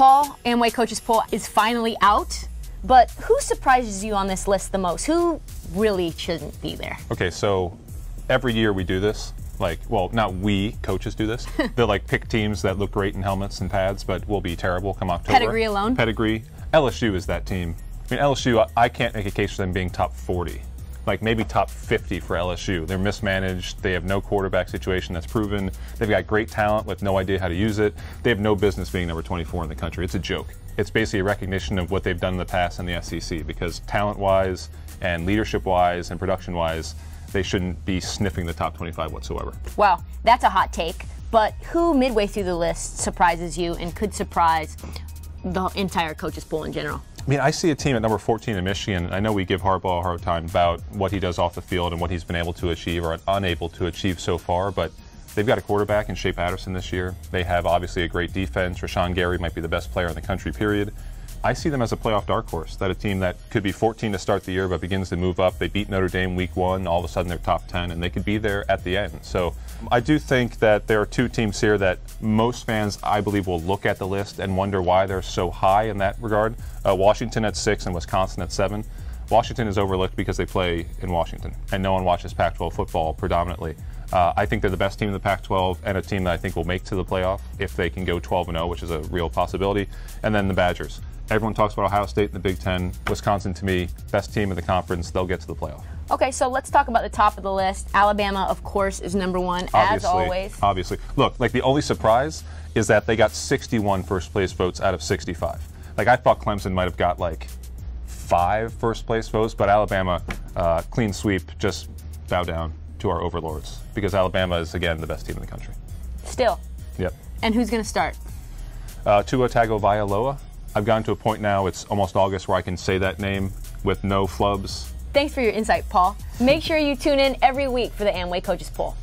Paul, Amway Coaches Poll is finally out, but who surprises you on this list the most? Who really shouldn't be there? Okay, so every year we do this. Well, not we, coaches do this. They'll pick teams that look great in helmets and pads, but will be terrible come October. Pedigree alone? Pedigree. LSU is that team. I mean, LSU, I can't make a case for them being top 40. Maybe top 50 for LSU. They're mismanaged. They have no quarterback situation that's proven. They've got great talent with no idea how to use it. They have no business being number 24 in the country. It's a joke. It's basically a recognition of what they've done in the past in the SEC, because talent-wise and leadership-wise and production-wise, they shouldn't be sniffing the top 25 whatsoever. Well, that's a hot take, but who midway through the list surprises you and could surprise the entire coaches pool in general? I mean, I see a team at number 14 in Michigan. I know we give Harbaugh a hard time about what he does off the field and what he's been able to achieve or unable to achieve so far, but they've got a quarterback in Shea Patterson this year. They have obviously a great defense. Rashawn Gary might be the best player in the country, period. I see them as a playoff dark horse, that a team that could be 14 to start the year but begins to move up. They beat Notre Dame week 1, all of a sudden they're top 10, and they could be there at the end. So I do think that there are two teams here that most fans, I believe, will look at the list and wonder why they're so high in that regard. Washington at 6 and Wisconsin at 7. Washington is overlooked because they play in Washington, and no one watches Pac-12 football predominantly. I think they're the best team in the Pac-12 and a team that I think will make to the playoff if they can go 12-0, which is a real possibility. And then the Badgers. Everyone talks about Ohio State in the Big Ten. Wisconsin, to me, best team in the conference. They'll get to the playoff. Okay, so let's talk about the top of the list. Alabama, of course, is number 1, as always. Obviously. Look, the only surprise is that they got 61 first-place votes out of 65. I thought Clemson might have got 5 first-place votes, but Alabama, clean sweep, just bow down to our overlords, because Alabama is, again, the best team in the country. Still? Yep. And who's going to start? Tua Tagovailoa. I've gotten to a point now, it's almost August, where I can say that name with no flubs. Thanks for your insight, Paul. Make sure you tune in every week for the Amway Coaches Poll.